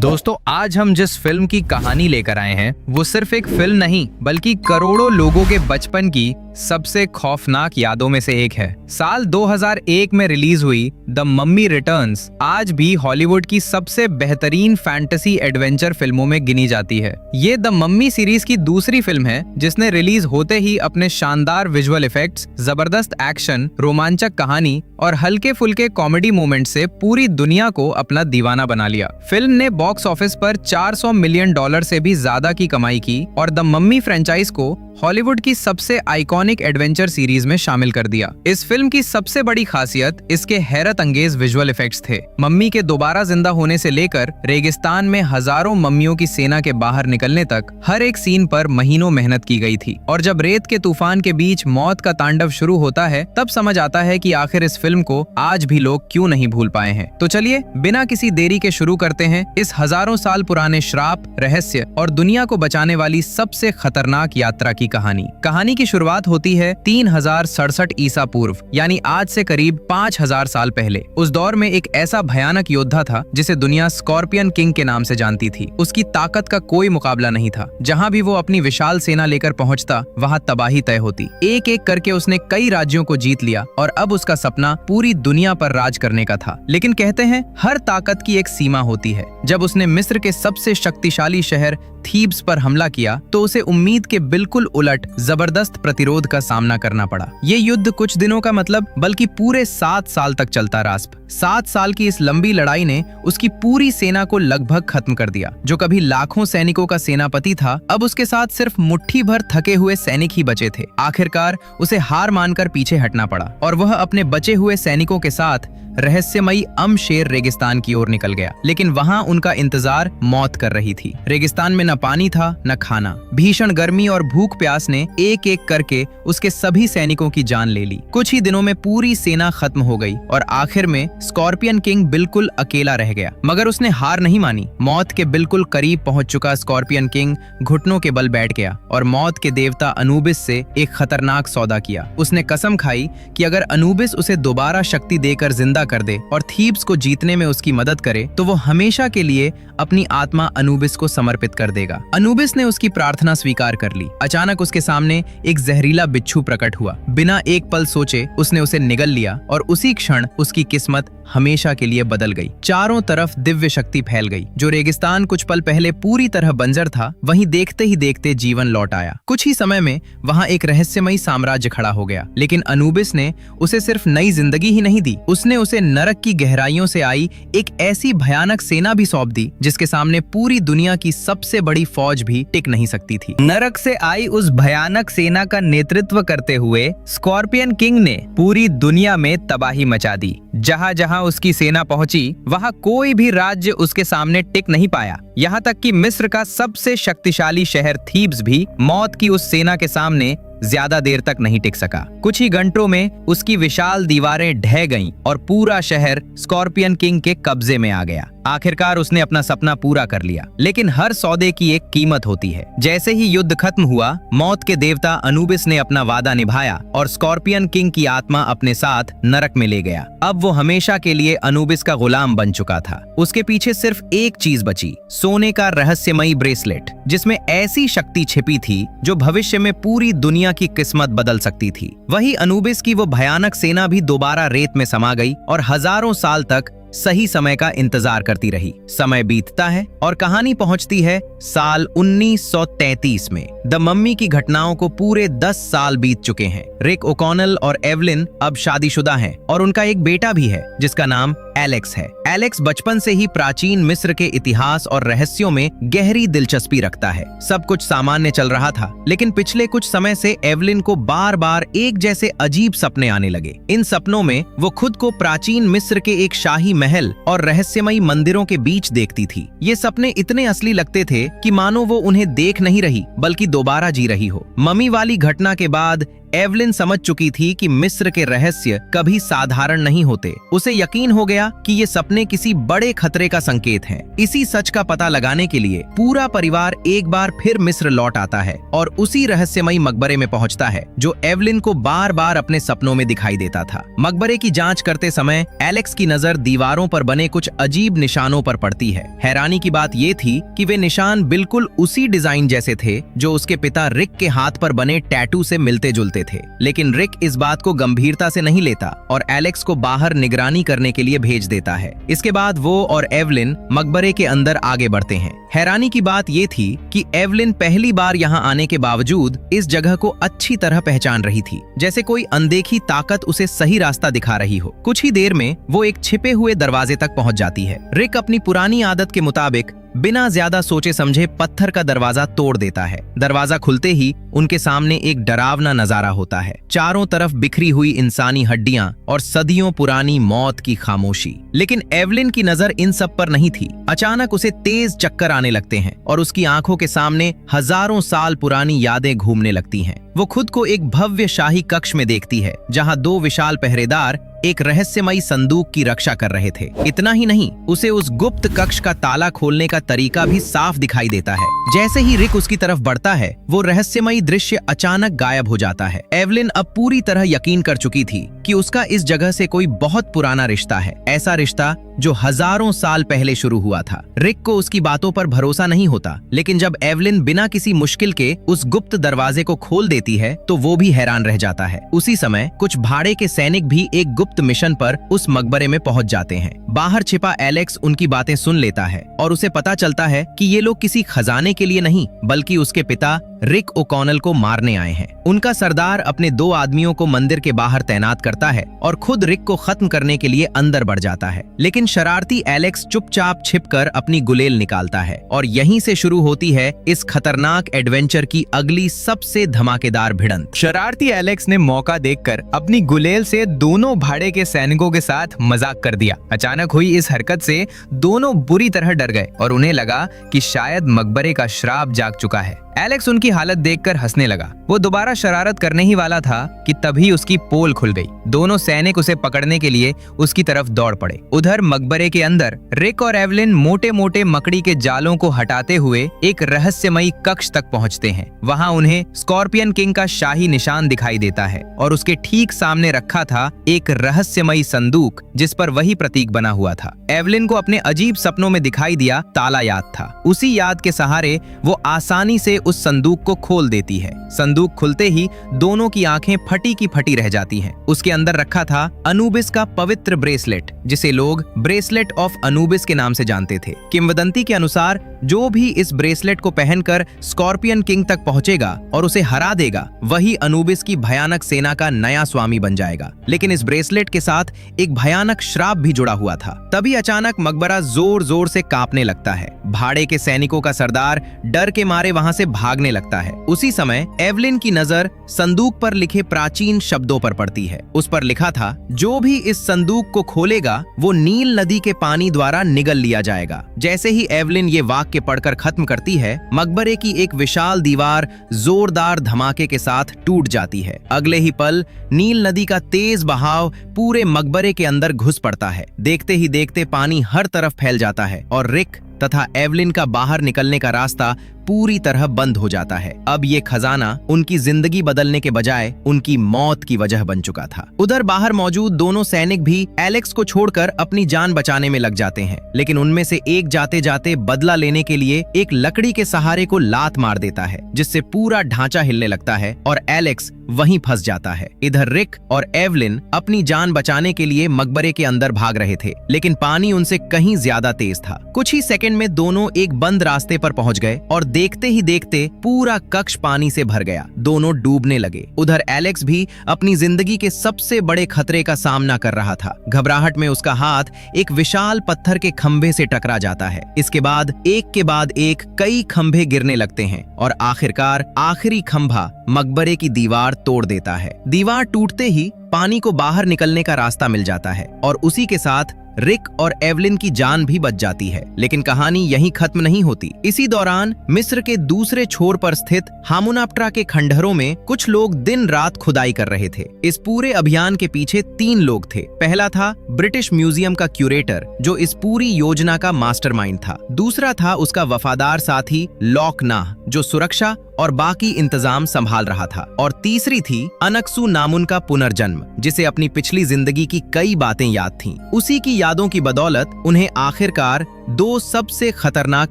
दोस्तों आज हम जिस फिल्म की कहानी लेकर आए हैं वो सिर्फ एक फिल्म नहीं बल्कि करोड़ों लोगों के बचपन की सबसे खौफनाक यादों में से एक है। साल 2001 में रिलीज हुई द मम्मी रिटर्न्स आज भी हॉलीवुड की सबसे बेहतरीन फैंटेसी एडवेंचर फिल्मों में गिनी जाती है। ये द मम्मी सीरीज की दूसरी फिल्म है जिसने रिलीज होते ही अपने शानदार विजुअल इफेक्ट्स, जबरदस्त एक्शन, रोमांचक कहानी और हल्के फुल्के कॉमेडी मोमेंट से पूरी दुनिया को अपना दीवाना बना लिया। फिल्म ने बॉक्स ऑफिस पर $400 मिलियन से भी ज्यादा की कमाई की और द मम्मी फ्रेंचाइज को हॉलीवुड की सबसे आइकॉनिक एडवेंचर सीरीज में शामिल कर दिया। इस फिल्म की सबसे बड़ी खासियत इसके हैरत अंगेज विजुअल इफेक्ट्स थे। मम्मी के दोबारा जिंदा होने से लेकर रेगिस्तान में हजारों मम्मियों की सेना के बाहर निकलने तक हर एक सीन पर महीनों मेहनत की गई थी। और जब रेत के तूफान के बीच मौत का तांडव शुरू होता है तब समझ आता है कि आखिर इस फिल्म को आज भी लोग क्यों नहीं भूल पाए हैं। तो चलिए बिना किसी देरी के शुरू करते हैं इस हजारों साल पुराने श्राप, रहस्य और दुनिया को बचाने वाली सबसे खतरनाक यात्रा की कहानी की शुरुआत होती है 3067 ईसा पूर्व यानी आज से करीब 5000 साल पहले। उस दौर में एक ऐसा भयानक योद्धा था जिसे दुनिया स्कॉर्पियन किंग के नाम से जानती थी। उसकी ताकत का कोई मुकाबला नहीं था। जहां भी वो अपनी विशाल सेना लेकर पहुंचता वहां तबाही तय होती। एक एक करके उसने कई राज्यों को जीत लिया और अब उसका सपना पूरी दुनिया पर राज करने का था। लेकिन कहते हैं हर ताकत की एक सीमा होती है। जब उसने मिस्र के सबसे शक्तिशाली शहर थीब्स पर हमला किया तो उसे उम्मीद के बिल्कुल उलट जबरदस्त प्रतिरोध का सामना करना पड़ा। ये युद्ध कुछ दिनों का मतलब बल्कि पूरे 7 साल तक चलता रहा। 7 साल की इस लंबी लड़ाई ने उसकी पूरी सेना को लगभग खत्म कर दिया। जो कभी लाखों सैनिकों का सेनापति था अब उसके साथ सिर्फ मुट्ठी भर थके हुए सैनिक ही बचे थे। आखिरकार उसे हार मानकर पीछे हटना पड़ा और वह अपने बचे हुए सैनिकों के साथ रहस्यमयी अमशेर रेगिस्तान की ओर निकल गया। लेकिन वहां उनका इंतजार मौत कर रही थी। रेगिस्तान में न पानी था न खाना। भीषण गर्मी और भूख प्यास ने एक एक करके उसके सभी सैनिकों की जान ले ली। कुछ ही दिनों में पूरी सेना खत्म हो गई और आखिर में स्कॉर्पियन किंग बिल्कुल अकेला रह गया। मगर उसने हार नहीं मानी। मौत के बिल्कुल करीब पहुंच चुका स्कॉर्पियन किंग घुटनों के बल बैठ गया और मौत के देवता अनुबिस से एक खतरनाक सौदा किया। उसने कसम खाई कि अगर अनुबिस उसे दोबारा शक्ति देकर जिंदा कर दे और थीब्स को जीतने में उसकी मदद करे तो वो हमेशा के लिए अपनी आत्मा अनुबिस को समर्पित कर देगा। अनुबिस ने उसकी प्रार्थना स्वीकार कर ली। अचानक उसके सामने एक जहरीला बिच्छू प्रकट हुआ। बिना एक पल सोचे उसने उसे निगल लिया और उसी क्षण उसकी किस्मत हमेशा के लिए बदल गई। चारों तरफ दिव्य शक्ति फैल गई। जो रेगिस्तान कुछ पल पहले पूरी तरह बंजर था वहीं देखते ही देखते जीवन लौट आया। कुछ ही समय में वहां एक रहस्यमयी साम्राज्य खड़ा हो गया। लेकिन अनुबिस ने उसे सिर्फ नई जिंदगी ही नहीं दी, उसने उसे नरक की गहराइयों से आई एक ऐसी भयानक सेना भी सौंप दी जिसके सामने पूरी दुनिया की सबसे बड़ी फौज भी टिक नहीं सकती थी। नरक से आई उस भयानक सेना का नेतृत्व करते हुए स्कॉर्पियन किंग ने पूरी दुनिया में तबाही मचा दी। जहां जहां उसकी सेना पहुंची वहां कोई भी राज्य उसके सामने टिक नहीं पाया। यहाँ तक कि मिस्र का सबसे शक्तिशाली शहर थीब्स भी मौत की उस सेना के सामने ज्यादा देर तक नहीं टिक सका। कुछ ही घंटों में उसकी विशाल दीवारें ढह गईं और पूरा शहर स्कॉर्पियन किंग के कब्जे में आ गया। आखिरकार उसने अपना सपना पूरा कर लिया। लेकिन हर सौदे की एक कीमत होती है। जैसे ही युद्ध खत्म हुआ मौत के देवता अनुबिस ने अपना वादा निभाया और स्कॉर्पियन किंग की आत्मा अपने साथ नरक में ले गया। अब वो हमेशा के लिए अनुबिस का गुलाम बन चुका था। उसके पीछे सिर्फ एक चीज बची, सोने का रहस्यमयी ब्रेसलेट जिसमें ऐसी शक्ति छिपी थी जो भविष्य में पूरी दुनिया की किस्मत बदल सकती थी। वही अनुबिस की वो भयानक सेना भी दोबारा रेत में समा गई और हजारों साल तक सही समय का इंतजार करती रही। समय बीतता है और कहानी पहुंचती है साल 1933 में। द मम्मी की घटनाओं को पूरे 10 साल बीत चुके हैं। रिक ओकॉनल और एवलिन अब शादीशुदा हैं और उनका एक बेटा भी है जिसका नाम एलेक्स है। एलेक्स बचपन से ही प्राचीन मिस्र के इतिहास और रहस्यों में गहरी दिलचस्पी रखता है। सब कुछ सामान्य चल रहा था लेकिन पिछले कुछ समय से एवलिन को बार बार एक जैसे अजीब सपने आने लगे। इन सपनों में वो खुद को प्राचीन मिस्र के एक शाही महल और रहस्यमयी मंदिरों के बीच देखती थी। ये सपने इतने असली लगते थे कि मानो वो उन्हें देख नहीं रही बल्कि दोबारा जी रही हो। मम्मी वाली घटना के बाद एवलिन समझ चुकी थी कि मिस्र के रहस्य कभी साधारण नहीं होते। उसे यकीन हो गया कि ये सपने किसी बड़े खतरे का संकेत हैं। इसी सच का पता लगाने के लिए पूरा परिवार एक बार फिर मिस्र लौट आता है और उसी रहस्यमयी मकबरे में पहुंचता है जो एवलिन को बार बार अपने सपनों में दिखाई देता था। मकबरे की जांच करते समय एलेक्स की नजर दीवारों पर बने कुछ अजीब निशानों पर पड़ती है। हैरानी की बात ये थी कि वे निशान बिल्कुल उसी डिजाइन जैसे थे जो उसके पिता रिक के हाथ पर बने टैटू से मिलते जुलते थे। लेकिन रिक इस बात को गंभीरता से नहीं लेता और एलेक्स को बाहर निगरानी करने के लिए भेज देता है। इसके बाद वो और एवलिन मकबरे के अंदर आगे बढ़ते हैं। हैरानी की बात ये थी कि एवलिन पहली बार यहाँ आने के बावजूद इस जगह को अच्छी तरह पहचान रही थी, जैसे कोई अनदेखी ताकत उसे सही रास्ता दिखा रही हो। कुछ ही देर में वो एक छिपे हुए दरवाजे तक पहुंच जाती है। रिक अपनी पुरानी आदत के मुताबिक बिना ज्यादा सोचे समझे पत्थर का दरवाजा तोड़ देता है। दरवाजा खुलते ही उनके सामने एक डरावना नजारा होता है। चारों तरफ बिखरी हुई इंसानी हड्डियां और सदियों पुरानी मौत की खामोशी। लेकिन एवलिन की नजर इन सब पर नहीं थी। अचानक उसे तेज चक्कर आने लगते हैं और उसकी आंखों के सामने हजारों साल पुरानी यादें घूमने लगती हैं। वो खुद को एक भव्य शाही कक्ष में देखती है जहां दो विशाल पहरेदार एक रहस्यमयी संदूक की रक्षा कर रहे थे। इतना ही नहीं, उसे उस गुप्त कक्ष का ताला खोलने का तरीका भी साफ दिखाई देता है। जैसे ही रिक उसकी तरफ बढ़ता है, वो रहस्यमयी दृश्य अचानक गायब हो जाता है। एवलिन अब पूरी तरह यकीन कर चुकी थी कि उसका इस जगह से कोई बहुत पुराना रिश्ता है, ऐसा रिश्ता जो हजारों साल पहले शुरू हुआ था। रिक को उसकी बातों पर भरोसा नहीं होता, लेकिन जब एवलिन बिना किसी मुश्किल के उस गुप्त दरवाजे को खोल देती है तो वो भी हैरान रह जाता है। उसी समय कुछ भाड़े के सैनिक भी एक गुप्त मिशन पर उस मकबरे में पहुंच जाते हैं। बाहर छिपा एलेक्स उनकी बातें सुन लेता है और उसे पता चलता है कि ये लोग किसी खजाने के लिए नहीं बल्कि उसके पिता रिक ओकॉनल को मारने आए हैं। उनका सरदार अपने 2 आदमियों को मंदिर के बाहर तैनात करता है और खुद रिक को खत्म करने के लिए अंदर बढ़ जाता है। लेकिन शरारती एलेक्स चुपचाप छिपकर अपनी गुलेल निकालता है और यहीं से शुरू होती है इस खतरनाक एडवेंचर की अगली सबसे धमाकेदार भिड़ंत। शरारती एलेक्स ने मौका देखकर अपनी गुलेल से दोनों भाड़े के सैनिकों के साथ मजाक कर दिया। अचानक हुई इस हरकत से दोनों बुरी तरह डर गए और उन्हें लगा कि शायद मकबरे का श्राप जाग चुका है। एलेक्स उनकी हालत देखकर हंसने लगा। वो दोबारा शरारत करने ही वाला था कि तभी उसकी पोल खुल गई। दोनों सैनिक उसे पकड़ने के लिए उसकी तरफ दौड़ पड़े। उधर मकबरे के अंदर रिक और एवलिन मोटे मोटे मकड़ी के जालों को हटाते हुए एक रहस्यमयी कक्ष तक पहुंचते हैं। वहां उन्हें स्कॉर्पियन किंग का शाही निशान दिखाई देता है और उसके ठीक सामने रखा था एक रहस्यमयी संदूक जिस पर वही प्रतीक बना हुआ था। एवलिन को अपने अजीब सपनों में दिखाई दिया ताला याद था। उसी याद के सहारे वो आसानी से उस संदूक को खोल देती है। संदूक खुलते ही दोनों की आंखें फटी की फटी रह जाती हैं। उसके अंदर रखा था अनुबिस का पवित्र ब्रेसलेट, जिसे लोग ब्रेसलेट ऑफ अनुबिस के नाम से जानते थे। किंवदंती के अनुसार जो भी इस ब्रेसलेट को पहनकर स्कॉर्पियन किंग तक पहुंचेगा और उसे हरा देगा, वही अनुबिस की भयानक सेना का नया स्वामी बन जाएगा। लेकिन इस ब्रेसलेट के साथ एक भयानक श्राप भी जुड़ा हुआ था। तभी अचानक मकबरा जोर जोर से कांपने लगता है। भाड़े के सैनिकों का सरदार डर के मारे वहां से भागने लगता है। उसी समय एवलिन की नजर संदूक पर लिखे प्राचीन शब्दों पर पड़ती है। उस पर लिखा था, जो भी इस संदूक को खोलेगा वो नील नदी के पानी द्वारा निगल लिया जाएगा। जैसे ही एवलिन ये वाक्य पढ़कर खत्म करती है, मकबरे की एक विशाल दीवार जोरदार धमाके के साथ टूट जाती है। अगले ही पल नील नदी का तेज बहाव पूरे मकबरे के अंदर घुस पड़ता है। देखते ही देखते पानी हर तरफ फैल जाता है और रिक तथा एवलिन का बाहर निकलने का रास्ता पूरी तरह बंद हो जाता है। अब ये खजाना उनकी जिंदगी बदलने के बजाय उनकी मौत की वजह बन चुका था। उधर बाहर मौजूद दोनों सैनिक भी एलेक्स को छोड़कर अपनी जान बचाने में लग जाते हैं, लेकिन उनमें से एक जाते जाते बदला लेने के लिए एक लकड़ी के सहारे को लात मार देता है, जिससे पूरा ढांचा हिलने लगता है और एलेक्स वहीं फंस जाता है। इधर रिक और एवलिन अपनी जान बचाने के लिए मकबरे के अंदर भाग रहे थे, लेकिन पानी उनसे कहीं ज्यादा तेज था। कुछ ही सेकंड में दोनों एक बंद रास्ते पर पहुंच गए और देखते ही देखते पूरा कक्ष पानी से भर गया। दोनों डूबने लगे। उधर एलेक्स भी अपनी जिंदगी के सबसे बड़े खतरे का सामना कर रहा था। घबराहट में उसका हाथ एक विशाल पत्थर के खंभे से टकरा जाता है। इसके बाद एक कई खंभे गिरने लगते हैं और आखिरकार आखिरी खंभा मकबरे की दीवार तोड़ देता है। दीवार टूटते ही पानी को बाहर निकलने का रास्ता मिल जाता है और उसी के साथ रिक और एवलिन की जान भी बच जाती है। लेकिन कहानी यहीं खत्म नहीं होती। इसी दौरान मिस्र के दूसरे छोर पर स्थित हामुनाप्ट्रा के खंडहरों में कुछ लोग दिन रात खुदाई कर रहे थे। इस पूरे अभियान के पीछे 3 लोग थे। पहला था ब्रिटिश म्यूजियम का क्यूरेटर, जो इस पूरी योजना का मास्टरमाइंड था। दूसरा था उसका वफादार साथी लॉक नाह, जो सुरक्षा और बाकी इंतजाम संभाल रहा था। और तीसरी थी अनक्सू नामुन का पुनर्जन्म, जिसे अपनी पिछली जिंदगी की कई बातें याद थीं। उसी की यादों की बदौलत उन्हें आखिरकार 2 सबसे खतरनाक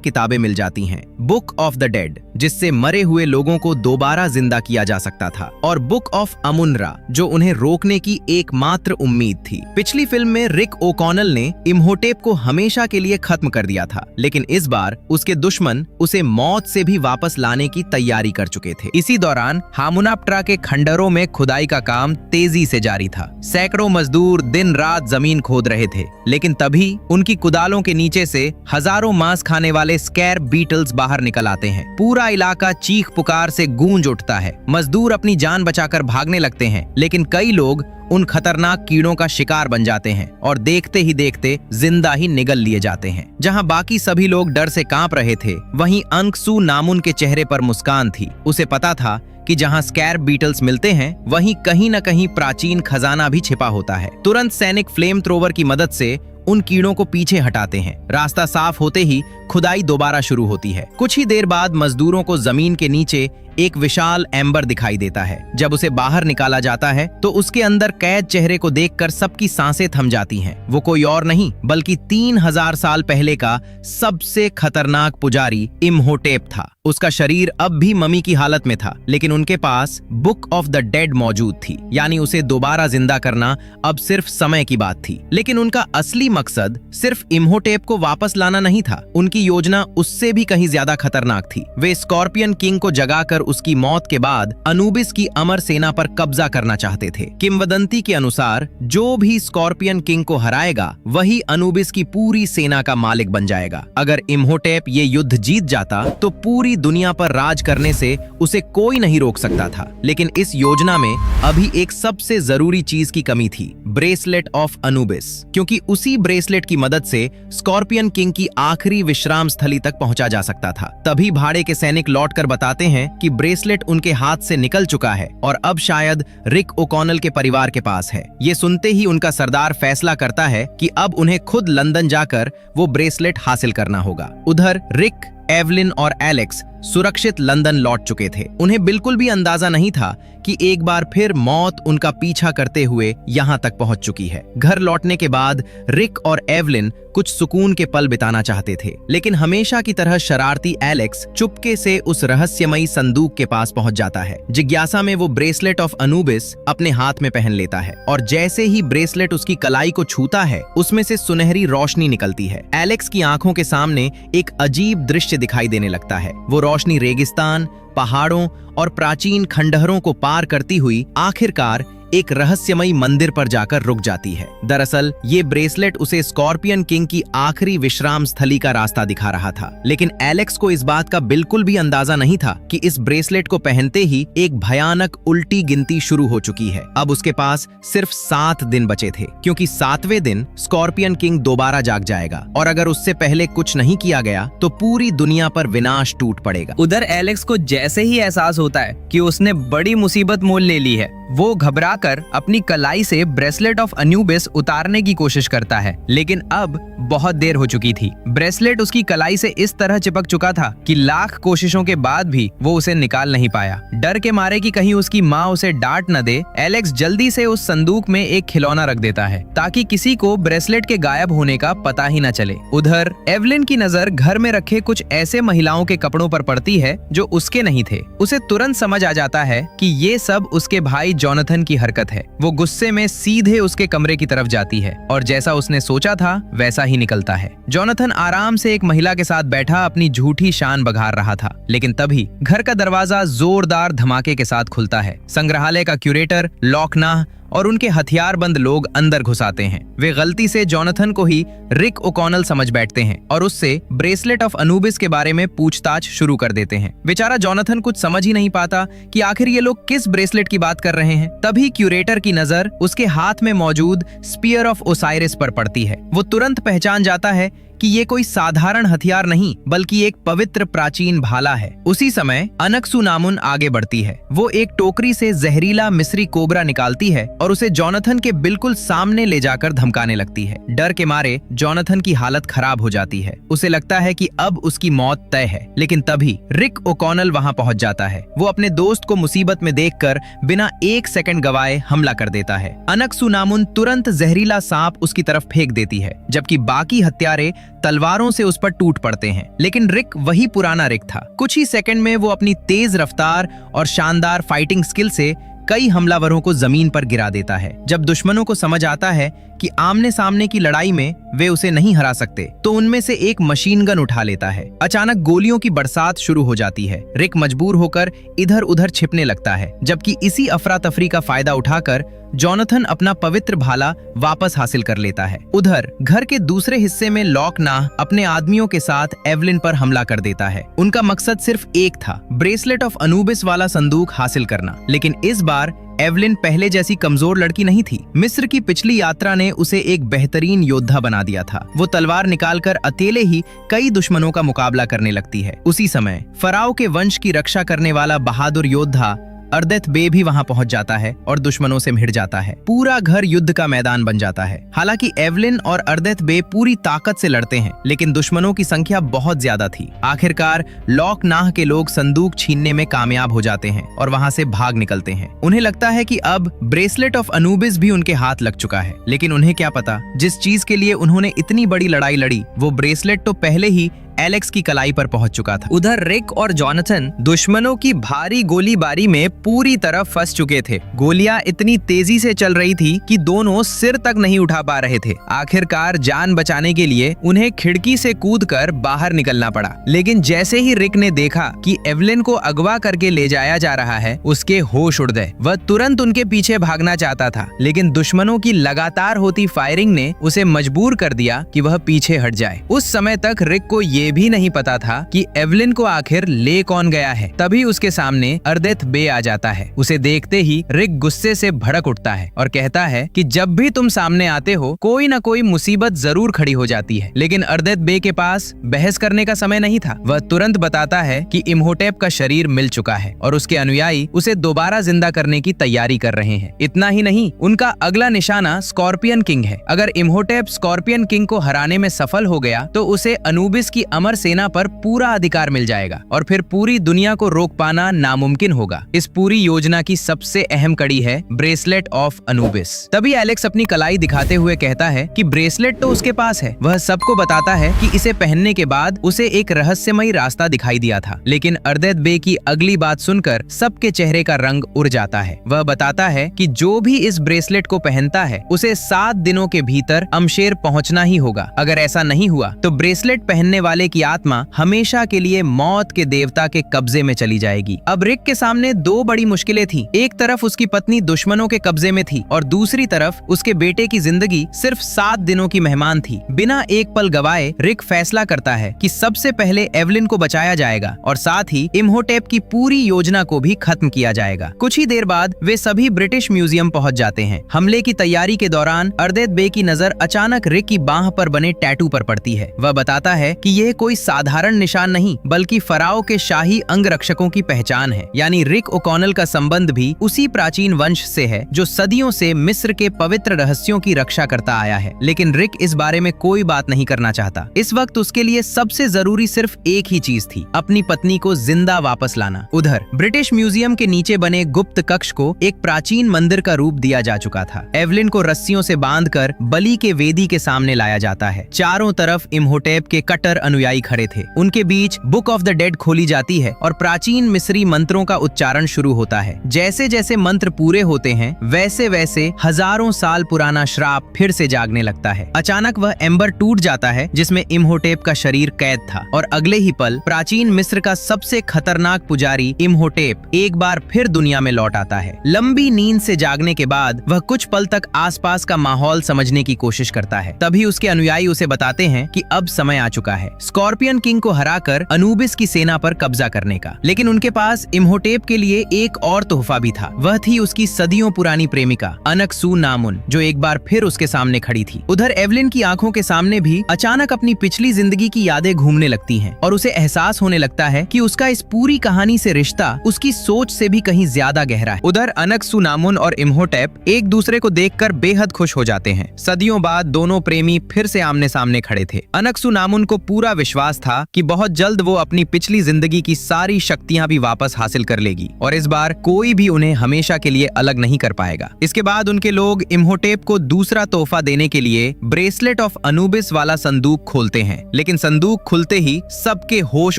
किताबें मिल जाती हैं। बुक ऑफ द डेड, जिससे मरे हुए लोगों को दोबारा जिंदा किया जा सकता था, और बुक ऑफ अमुनरा, जो उन्हें रोकने की एकमात्र उम्मीद थी। पिछली फिल्म में रिक ओकॉनल ने इम्होटेप को हमेशा के लिए खत्म कर दिया था, लेकिन इस बार उसके दुश्मन उसे मौत से भी वापस लाने की तैयारी कर चुके थे। इसी दौरान हामुनाप्ट्रा के खंडहरों में खुदाई का काम तेजी से जारी था। सैकड़ों मजदूर दिन रात जमीन खोद रहे थे, लेकिन तभी उनकी कुदालों के नीचे से हजारों मांस खाने वाले स्कैर बीटल्स बाहर निकल आते हैं। पूरा इलाका चीख पुकार से गूंज उठता है। मजदूर अपनी जान बचाकर भागने लगते हैं, लेकिन कई लोग उन खतरनाक कीड़ों का शिकार बन जाते हैं और देखते ही देखते जिंदा ही निगल लिए जाते हैं। जहां बाकी सभी लोग डर से कांप रहे थे, वहीं अनक्सू नामुन के चेहरे पर मुस्कान थी। उसे पता था कि जहां स्कैर बीटल्स मिलते हैं, वहीं कहीं न कहीं प्राचीन खजाना भी छिपा होता है। तुरंत सैनिक फ्लेम थ्रोवर की मदद से उन कीड़ों को पीछे हटाते हैं। रास्ता साफ होते ही खुदाई दोबारा शुरू होती है। कुछ ही देर बाद मजदूरों को जमीन के नीचे एक विशाल एम्बर दिखाई देता है। जब उसे बाहर निकाला जाता है तो उसके अंदर कैद चेहरे को देखकर सबकी सांसें थम जाती हैं। वो कोई और नहीं बल्कि 3000 साल पहले का सबसे खतरनाक पुजारी इम्होटेप था। उसका शरीर अब भी ममी की हालत में था, लेकिन उनके पास बुक ऑफ द डेड मौजूद थी, यानी उसे दोबारा जिंदा करना अब सिर्फ समय की बात थी। लेकिन उनका असली मकसद सिर्फ इम्होटेप को वापस लाना नहीं था। उनकी योजना उससे भी कहीं ज्यादा खतरनाक थी। वे स्कॉर्पियन किंग को जगाकर उसकी मौत के बाद अनुबिस की अमर सेना पर कब्जा करना चाहते थे। किंवदंती के अनुसार जो भी स्कॉर्पियन किंग को हराएगा, वही अनुबिस की पूरी सेना का मालिक बन जाएगा। अगर इम्होटेप ये युद्ध जीत जाता तो पूरी दुनिया पर राज करने से उसे कोई नहीं रोक सकता था। लेकिन इस योजना में अभी एक सबसे जरूरी चीज की कमी थी, ब्रेसलेट ऑफ अनुबिस, क्योंकि उसी ब्रेसलेट की मदद से स्कॉर्पियन किंग की आखिरी विश्राम स्थली तक पहुंचा जा सकता था। तभी भाड़े के सैनिक लौटकर बताते हैं कि ब्रेसलेट उनके हाथ से निकल चुका है और अब शायद रिक ओकॉनल के परिवार के पास है। ये सुनते ही उनका सरदार फैसला करता है कि अब उन्हें खुद लंदन जाकर वो ब्रेसलेट हासिल करना होगा। उधर रिक, एवलिन और एलेक्स सुरक्षित लंदन लौट चुके थे। उन्हें बिल्कुल भी अंदाजा नहीं था कि एक बार फिर मौत उनका पीछा करते हुए यहाँ तक पहुंच चुकी है। घर लौटने के बाद रिक और एवलिन कुछ सुकून के पल बिताना चाहते थे, लेकिन हमेशा की तरह शरारती एलेक्स चुपके से उस रहस्यमयी संदूक के पास पहुंच जाता है। जिज्ञासा में वो ब्रेसलेट ऑफ अनुबिस अपने हाथ में पहन लेता है और जैसे ही ब्रेसलेट उसकी कलाई को छूता है, उसमें से सुनहरी रोशनी निकलती है। एलेक्स की आंखों के सामने एक अजीब दृश्य दिखाई देने लगता है। वो रोशनी रेगिस्तान, पहाड़ों और प्राचीन खंडहरों को पार करती हुई आखिरकार एक रहस्यमयी मंदिर पर जाकर रुक जाती है। दरअसल ये ब्रेसलेट उसे स्कॉर्पियन किंग की आखिरी विश्राम स्थली का रास्ता दिखा रहा था, लेकिन एलेक्स को इस बात का बिल्कुल भी अंदाजा नहीं था कि इस ब्रेसलेट को पहनते ही एक भयानक उल्टी गिनती शुरू हो चुकी है। अब उसके पास सिर्फ 7 दिन बचे थे, क्योंकि 7वें दिन स्कॉर्पियन किंग दोबारा जाग जाएगा और अगर उससे पहले कुछ नहीं किया गया तो पूरी दुनिया पर विनाश टूट पड़ेगा। उधर एलेक्स को जैसे ही एहसास होता है कि उसने बड़ी मुसीबत मोल ले ली है, वो घबराकर अपनी कलाई से ब्रेसलेट ऑफ अनुबिस उतारने की कोशिश करता है, लेकिन अब बहुत देर हो चुकी थी। ब्रेसलेट उसकी कलाई से इस तरह चिपक चुका था कि लाख कोशिशों के बाद भी वो उसे निकाल नहीं पाया। डर के मारे कि कहीं उसकी माँ उसे डांट न दे, एलेक्स जल्दी से उस संदूक में एक खिलौना रख देता है ताकि किसी को ब्रेसलेट के गायब होने का पता ही न चले। उधर एवलिन की नजर घर में रखे कुछ ऐसे महिलाओं के कपड़ों पर पड़ती है जो उसके नहीं थे। उसे तुरंत समझ आ जाता है कि ये सब उसके भाई जॉनथन की हरकत है। वो गुस्से में सीधे उसके कमरे की तरफ जाती है और जैसा उसने सोचा था वैसा ही निकलता है। जॉनथन आराम से एक महिला के साथ बैठा अपनी झूठी शान बघार रहा था, लेकिन तभी घर का दरवाजा जोरदार धमाके के साथ खुलता है। संग्रहालय का क्यूरेटर लॉक नाह और उनके हथियारबंद लोग अंदर घुस आते हैं। वे गलती से जोनाथन को ही रिक ओकॉनल समझ बैठते हैं और उससे ब्रेसलेट ऑफ अनूबिस के बारे में पूछताछ शुरू कर देते हैं। बेचारा जोनाथन कुछ समझ ही नहीं पाता कि आखिर ये लोग किस ब्रेसलेट की बात कर रहे हैं। तभी क्यूरेटर की नजर उसके हाथ में मौजूद स्पीयर ऑफ ओसाइरिस पर पड़ती है। वो तुरंत पहचान जाता है कि ये कोई साधारण हथियार नहीं बल्कि एक पवित्र प्राचीन भाला है। उसी समय अनक्सुनामुन आगे बढ़ती है। वो एक टोकरी से जहरीला मिस्री कोबरा निकालती है और उसे जोनाथन के बिल्कुल सामने ले जाकर धमकाने लगती है। डर के मारे जोनाथन की हालत खराब हो जाती है। उसे लगता है कि अब उसकी मौत तय है, लेकिन तभी रिक ओकॉनल वहां पहुंच जाता है। वो अपने दोस्त को मुसीबत में देखकर बिना एक सेकंड गवाए हमला कर देता है। अनक्सुनामुन तुरंत जहरीला सांप उसकी तरफ फेंक देती है, जबकि बाकी हत्यारे तलवारों से उस पर टूट पड़ते हैं। लेकिन रिक वही पुराना रिक था। कुछ ही सेकंड में वो अपनी तेज रफ्तार और शानदार फाइटिंग स्किल से कई हमलावरों को जमीन पर गिरा देता है। जब दुश्मनों को समझ आता है कि आमने सामने की लड़ाई में वे उसे नहीं हरा सकते, तो उनमें से एक मशीन गन उठा लेता है। अचानक गोलियों की बरसात शुरू हो जाती है। रिक मजबूर होकर इधर उधर छिपने लगता है, जबकि इसी अफरा तफरी का फायदा उठाकर जोनाथन अपना पवित्र भाला वापस हासिल कर लेता है। उधर घर के दूसरे हिस्से में लॉकनाह अपने आदमियों के साथ एवलिन पर हमला कर देता है। उनका मकसद सिर्फ एक था, ब्रेसलेट ऑफ अनूबिस वाला संदूक हासिल करना। लेकिन इस बार एवलिन पहले जैसी कमजोर लड़की नहीं थी। मिस्र की पिछली यात्रा ने उसे एक बेहतरीन योद्धा बना दिया था। वो तलवार निकालकर अकेले ही कई दुश्मनों का मुकाबला करने लगती है। उसी समय फराओ के वंश की रक्षा करने वाला बहादुर योद्धा अर्देथ बे भी वहां पहुंच जाता है और दुश्मनों से भिड़ जाता है। पूरा घर युद्ध का मैदान बन जाता है। हालांकि एवलिन और अर्देथ बे पूरी ताकत से लड़ते हैं, लेकिन दुश्मनों की संख्या बहुत ज्यादा थी। आखिरकार लॉकनाह के लोग संदूक छीनने में कामयाब हो जाते हैं और वहां से भाग निकलते हैं। उन्हें लगता है कि अब ब्रेसलेट ऑफ अनूबिस भी उनके हाथ लग चुका है, लेकिन उन्हें क्या पता, जिस चीज के लिए उन्होंने इतनी बड़ी लड़ाई लड़ी वो ब्रेसलेट तो पहले ही एलेक्स की कलाई पर पहुंच चुका था। उधर रिक और जोनाथन दुश्मनों की भारी गोलीबारी में पूरी तरह फंस चुके थे। गोलियां इतनी तेजी से चल रही थी कि दोनों सिर तक नहीं उठा पा रहे थे। आखिरकार जान बचाने के लिए उन्हें खिड़की से कूदकर बाहर निकलना पड़ा। लेकिन जैसे ही रिक ने देखा कि एवलिन को अगवा करके ले जाया जा रहा है, उसके होश उड़ गए। वह तुरंत उनके पीछे भागना चाहता था, लेकिन दुश्मनों की लगातार होती फायरिंग ने उसे मजबूर कर दिया कि वह पीछे हट जाए। उस समय तक रिक को ये भी नहीं पता था कि एवलिन को आखिर ले कौन गया है। तभी उसके सामने अर्देथ बे आ जाता है। उसे देखते ही रिक गुस्से से भड़क उठता है और कहता है कि जब भी तुम सामने आते हो कोई ना कोई मुसीबत जरूर खड़ी हो जाती है। लेकिन अर्देथ बे के पास बहस करने का समय नहीं था। वह तुरंत बताता है कि इम्होटेप का शरीर मिल चुका है और उसके अनुयायी उसे दोबारा जिंदा करने की तैयारी कर रहे हैं। इतना ही नहीं, उनका अगला निशाना स्कॉर्पियन किंग है। अगर इम्होटेप स्कॉर्पियन किंग को हराने में सफल हो गया तो उसे अनूबिस की अमर सेना पर पूरा अधिकार मिल जाएगा और फिर पूरी दुनिया को रोक पाना नामुमकिन होगा। इस पूरी योजना की सबसे अहम कड़ी है ब्रेसलेट ऑफ अनूबिस। तभी एलेक्स अपनी कलाई दिखाते हुए कहता है कि ब्रेसलेट तो उसके पास है। वह सबको बताता है कि इसे पहनने के बाद उसे एक रहस्यमयी रास्ता दिखाई दिया था। लेकिन अर्देथ बे की अगली बात सुनकर सबके चेहरे का रंग उड़ जाता है। वह बताता है कि जो भी इस ब्रेसलेट को पहनता है उसे 7 दिनों के भीतर अमशेर पहुंचना ही होगा। अगर ऐसा नहीं हुआ तो ब्रेसलेट पहनने वाले की आत्मा हमेशा के लिए मौत के देवता के कब्जे में चली जाएगी। अब रिक के सामने 2 बड़ी मुश्किलें थी। एक तरफ उसकी पत्नी दुश्मनों के कब्जे में थी और दूसरी तरफ उसके बेटे की जिंदगी सिर्फ 7 दिनों की मेहमान थी। बिना एक पल गवाए रिक फैसला करता है कि सबसे पहले एवलिन को बचाया जाएगा और साथ ही इम्होटेप की पूरी योजना को भी खत्म किया जाएगा। कुछ ही देर बाद वे सभी ब्रिटिश म्यूजियम पहुंच जाते हैं। हमले की तैयारी के दौरान अर्देथ बे की नजर अचानक रिक की बांह पर बने टैटू पर पड़ती है। वह बताता है कि यह कोई साधारण निशान नहीं बल्कि फराओ के शाही अंगरक्षकों की पहचान है। यानी रिक ओकॉनल का संबंध भी उसी प्राचीन वंश से है जो सदियों से मिस्र के पवित्र रहस्यों की रक्षा करता आया है। लेकिन रिक इस बारे में कोई बात नहीं करना चाहता। इस वक्त उसके लिए सबसे जरूरी सिर्फ एक ही चीज थी, अपनी पत्नी को जिंदा वापस लाना। उधर ब्रिटिश म्यूजियम के नीचे बने गुप्त कक्ष को एक प्राचीन मंदिर का रूप दिया जा चुका था। एवलिन को रस्सियों से बांधकर बलि के वेदी के सामने लाया जाता है। चारों तरफ इम्होटेप के कट्टर अनुयायी अनुयायी खड़े थे। उनके बीच बुक ऑफ द डेड खोली जाती है और प्राचीन मिस्री मंत्रों का उच्चारण शुरू होता है। जैसे जैसे मंत्र पूरे होते हैं वैसे वैसे हजारों साल पुराना श्राप फिर से जागने लगता है। अचानक वह एम्बर टूट जाता है जिसमें इम्होटेप का शरीर कैद था और अगले ही पल प्राचीन मिस्र का सबसे खतरनाक पुजारी इम्होटेप एक बार फिर दुनिया में लौट आता है। लंबी नींद से जागने के बाद वह कुछ पल तक आसपास का माहौल समझने की कोशिश करता है। तभी उसके अनुयायी उसे बताते हैं कि अब समय आ चुका है स्कॉर्पियन किंग को हराकर अनूबिस की सेना पर कब्जा करने का। लेकिन उनके पास इम्होटेप के लिए एक और तोहफा भी था। वह थी उसकी सदियों पुरानी प्रेमिका अनक्सू-नामुन, जो एक बार फिर उसके सामने खड़ी थी। उधर एवलिन की आंखों के सामने भी अचानक अपनी पिछली जिंदगी की यादें घूमने लगती हैं और उसे एहसास होने लगता है कि उसका इस पूरी कहानी से रिश्ता उसकी सोच से भी कहीं ज्यादा गहरा है। उधर अनक्सू-नामुन और इम्होटेप एक दूसरे को देखकर बेहद खुश हो जाते हैं। सदियों बाद दोनों प्रेमी फिर से आमने सामने खड़े थे। अनक्सू-नामुन को पूरा विश्वास था कि बहुत जल्द वो अपनी पिछली जिंदगी की सारी शक्तियां भी वापस हासिल कर लेगी और इस बार कोई भी उन्हें हमेशा के लिए अलग नहीं कर पाएगा। इसके बाद उनके लोग इम्होटेप को दूसरा तोहफा देने के लिए ब्रेसलेट ऑफ अनूबिस वाला संदूक खोलते हैं। लेकिन संदूक खुलते ही सबके होश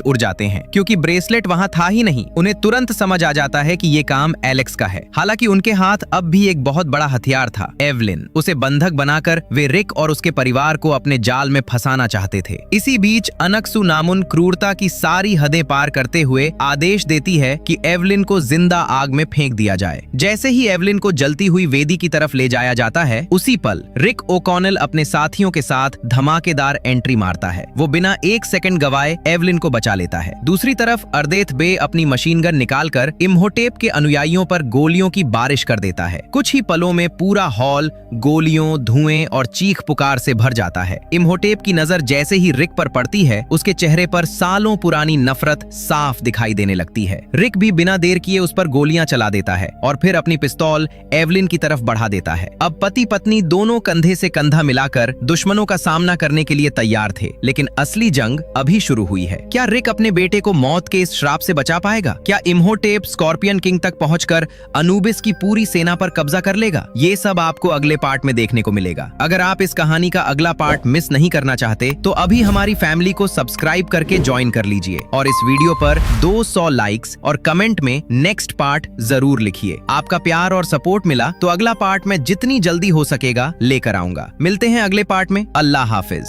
उड़ जाते हैं क्योंकि ब्रेसलेट वहां था ही नहीं। उन्हें तुरंत समझ आ जाता है कि ये काम एलेक्स का है। हालांकि उनके हाथ अब भी एक बहुत बड़ा हथियार था, एवलिन। उसे बंधक बनाकर वे रिक और उसके परिवार को अपने जाल में फंसाना चाहते थे। इसी बीच अनक्सू-नामुन क्रूरता की सारी हदें पार करते हुए आदेश देती है कि एवलिन को जिंदा आग में फेंक दिया जाए। जैसे ही एवलिन को जलती हुई वेदी की तरफ ले जाया जाता है उसी पल रिक ओकॉनेल अपने साथियों के साथ धमाकेदार एंट्री मारता है। वो बिना एक सेकंड गवाए एवलिन को बचा लेता है। दूसरी तरफ अर्देथ बे अपनी मशीन गन निकालकर इम्होटेप के अनुयायियों पर गोलियों की बारिश कर देता है। कुछ ही पलों में पूरा हॉल गोलियों, धुएं और चीख पुकार से भर जाता है। इम्होटेप की नजर जैसे ही रिक पर पड़ती है उसके चेहरे पर सालों पुरानी नफरत साफ दिखाई देने लगती है। रिक भी बिना देर किए उस पर गोलियां चला देता है और फिर अपनी पिस्तौल एवलिन की तरफ बढ़ा देता है। अब पति पत्नी दोनों कंधे से कंधा मिलाकर दुश्मनों का सामना करने के लिए तैयार थे, लेकिन असली जंग अभी शुरू हुई है। क्या रिक अपने बेटे को मौत के इस श्राप से बचा पाएगा? क्या इम्होटेप स्कॉर्पियन किंग तक पहुंचकर अनूबिस की पूरी सेना पर कब्जा कर लेगा? ये सब आपको अगले पार्ट में देखने को मिलेगा। अगर आप इस कहानी का अगला पार्ट मिस नहीं करना चाहते तो अभी हमारी फैमिली को सब्सक्राइब करके ज्वाइन कर लीजिए और इस वीडियो पर 200 लाइक्स और कमेंट में नेक्स्ट पार्ट जरूर लिखिए। आपका प्यार और सपोर्ट मिला तो अगला पार्ट मैं जितनी जल्दी हो सकेगा लेकर आऊंगा। मिलते हैं अगले पार्ट में। अल्लाह हाफिज।